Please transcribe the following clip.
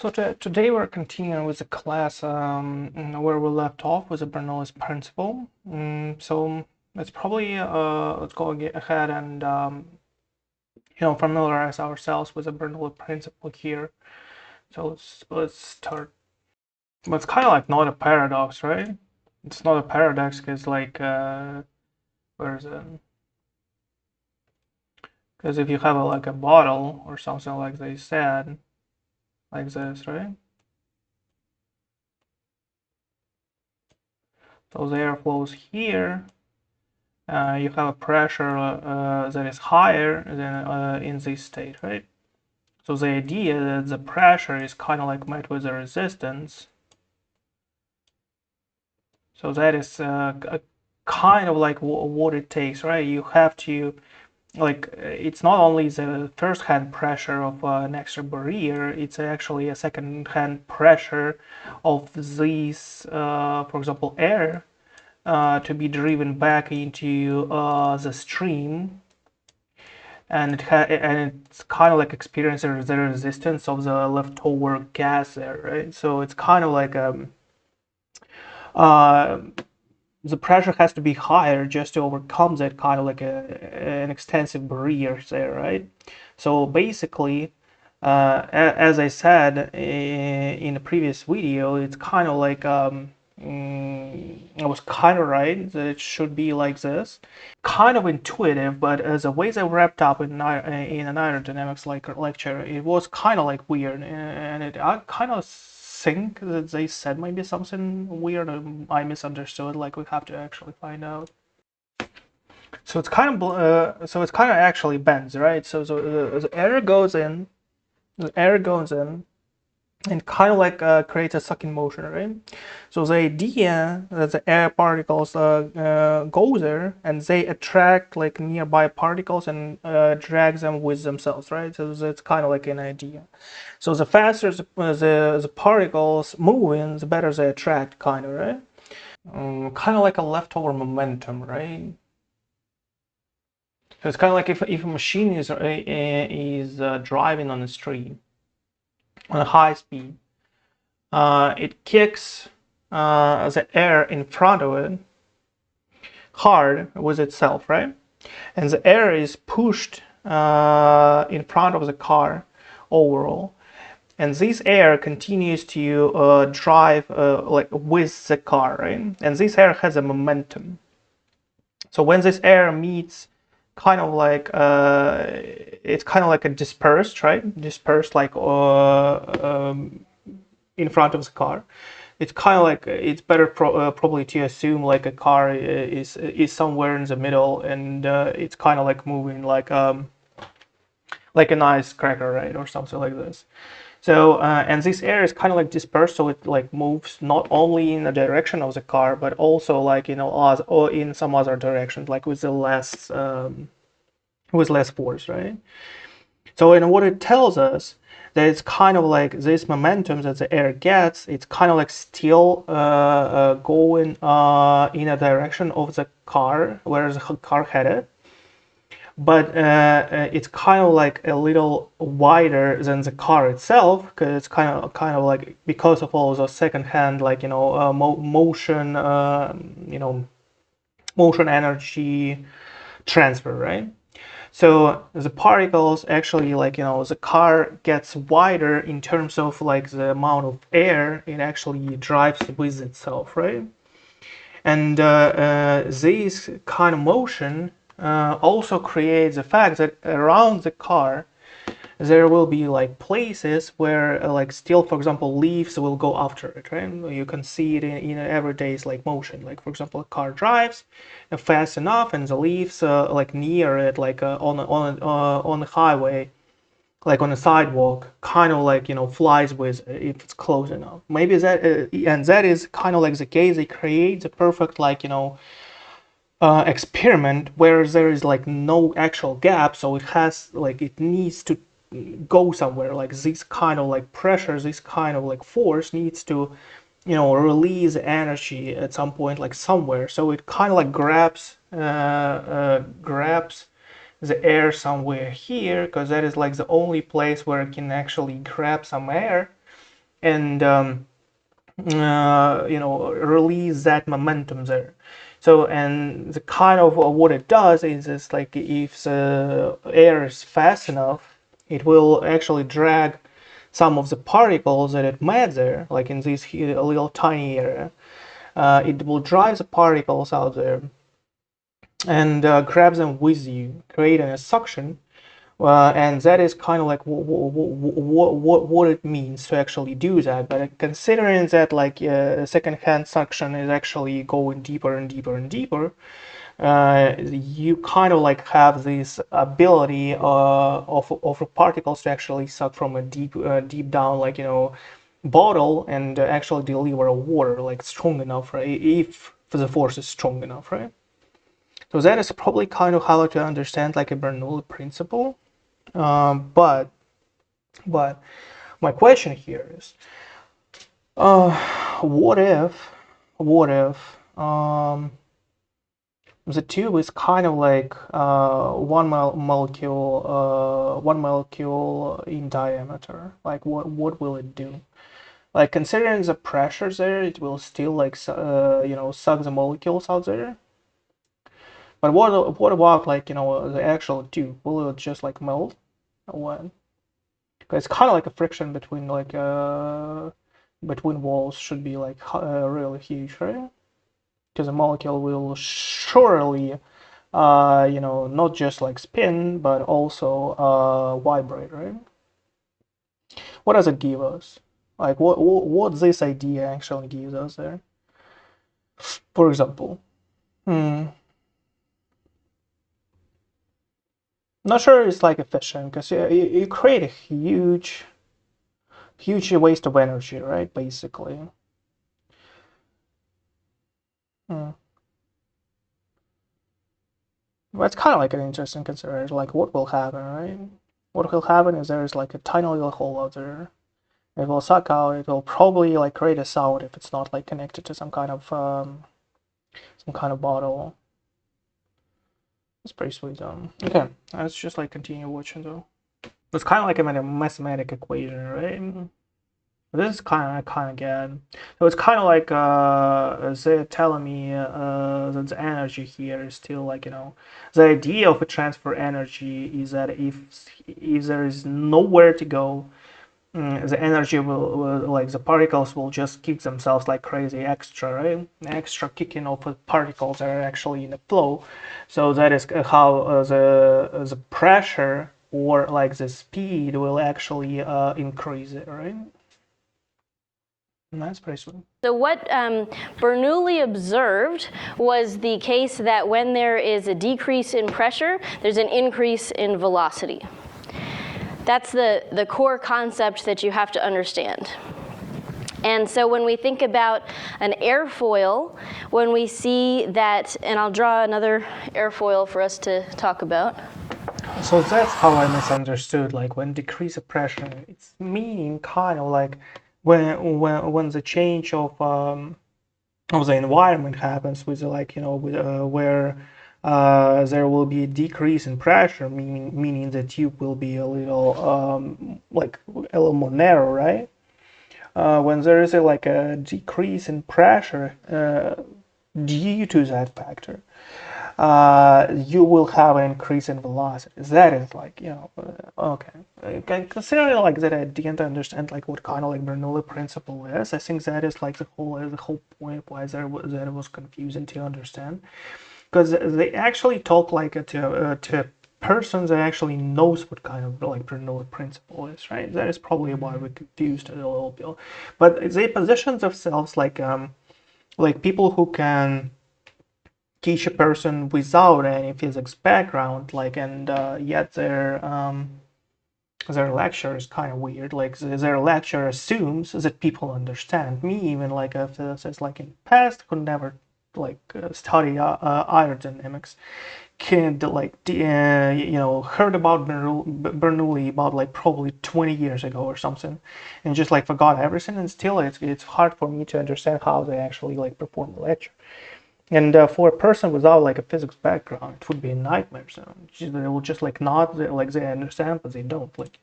So today we're continuing with the class where we left off with the Bernoulli's principle. So let's probably let's go ahead and familiarize ourselves with the Bernoulli principle here. So let's start. But it's kind of like not a paradox, right? It's not a paradox because where is it? Because if you have like a bottle or something like they said, like this, right? So the air flows here. You have a pressure that is higher than in this state, right? So the idea that the pressure is kind of like met with a resistance. So that is kind of like what it takes, right? You have to, like, it's not only the first-hand pressure of an extra barrier, it's actually a second-hand pressure of these, for example, air to be driven back into the stream, and it's kind of like experiencing the resistance of the leftover gas there, right? So it's kind of like uh, the pressure has to be higher just to overcome that kind of like an extensive barrier there, right? So basically, as I said in the previous video, it's kind of like I was kind of right that it should be like this. Kind of intuitive, but as a ways I wrapped up in an aerodynamics lecture, it was kind of like weird, and I kind of think that they said maybe something weird and I misunderstood. Like we have to actually find out. So it's kind of actually bends, right? So the air goes in, and kind of like creates a sucking motion, right? So the idea that the air particles go there and they attract like nearby particles and drag them with themselves, right? So that's kind of like an idea. So the faster the particles moving, the better they attract, kind of, right? Kind of like a leftover momentum, right? So it's kind of like if a machine is driving on the street on a high speed, it kicks the air in front of it hard with itself, right? And the air is pushed in front of the car overall. And this air continues to drive like with the car, right? And this air has a momentum. So when this air meets, kind of like it's kind of like a dispersed, right? Dispersed like in front of the car. It's kind of like it's better probably to assume like a car is somewhere in the middle, and it's kind of like moving like an ice cracker, right, or something like this. So and this air is kind of like dispersed, so it like moves not only in the direction of the car, but also like or in some other directions, like with less force, right? So and what it tells us that it's kind of like this momentum that the air gets, it's kind of like still going in a direction of the car, where the car headed, but it's kind of like a little wider than the car itself, because it's kind of like because of all those second-hand like motion motion energy transfer, right? So the particles actually like the car gets wider in terms of like the amount of air it actually drives with itself, right? And this kind of motion also creates the fact that around the car there will be like places where like still, for example, leaves will go after it, right? You can see it in everyday's like motion. Like for example, a car drives fast enough and the leaves like near it, like on the highway, like on a sidewalk, kind of like flies with it if it's close enough. Maybe that and that is kind of like the case. They create the perfect like experiment where there is like no actual gap, so it needs to go somewhere. Like this kind of like pressure, this kind of like force needs to release energy at some point, like somewhere. So it kind of like grabs the air somewhere here, because that is like the only place where it can actually grab some air. and release that momentum there. So, and the kind of what it does is like if the air is fast enough, it will actually drag some of the particles that it met there, like in this little tiny area. It will drive the particles out there and grab them with you, creating a suction. And that is kind of like what it means to actually do that. But considering that like second-hand suction is actually going deeper and deeper and deeper, you kind of like have this ability of particles to actually suck from a deep down, like bottle, and actually deliver a water like strong enough, right? If the force is strong enough, right? So that is probably kind of how to understand like a Bernoulli principle. But my question here is, what if the tube is kind of like one molecule in diameter? Like what will it do? Like considering the pressures there, it will still like suck the molecules out there. But what about like the actual tube? Will it just like melt? Or what? It's kind of like a friction between like between walls should be like really huge, right? Because a molecule will surely not just like spin but also vibrate, right? What does it give us? Like what this idea actually gives us there? For example, not sure it's like efficient because you create a huge waste of energy, right? Basically. Hmm. Well, it's kind of like an interesting consideration, like what will happen, right? What will happen is there's like a tiny little hole out there. It will suck out. It will probably like create a sound if it's not like connected to some kind of bottle. It's pretty sweet. Okay, let's just like continue watching though. It's kind of like a mathematical equation, right? This is kind of good. So it's kind of like they're telling me that the energy here is still like the idea of a transfer energy is that if there is nowhere to go, the energy will like the particles will just kick themselves like crazy extra, right? Extra kicking of particles that are actually in the flow. So that is how the pressure or like the speed will actually increase it, right? That's pretty sweet. So what Bernoulli observed was the case that when there is a decrease in pressure, there's an increase in velocity. That's the core concept that you have to understand. And so when we think about an airfoil, when we see that, and I'll draw another airfoil for us to talk about. So that's how I misunderstood, like when decrease of pressure, it's meaning kind of like when the change of the environment happens with like where there will be a decrease in pressure, meaning the tube will be a little like a little more narrow, right? When there is like a decrease in pressure due to that factor, you will have an increase in velocity. That is like okay. Considering like that, I didn't understand like what kind of like Bernoulli principle is. I think that is like the whole point why that it was confusing to understand, because they actually talk like to person that actually knows what kind of like Bernoulli principle is, right? That is probably why we're confused a little bit. But they position themselves like people who can teach a person without any physics background, like, and yet their lecture is kind of weird. Like their lecture assumes that people understand. Me, even like a physicist, like in the past, who never like study aerodynamics, can like heard about Bernoulli about like probably 20 years ago or something, and just like forgot everything. And still, it's hard for me to understand how they actually like perform the lecture. And for a person without like a physics background, it would be a nightmare. So they will just like not like they understand, but they don't, like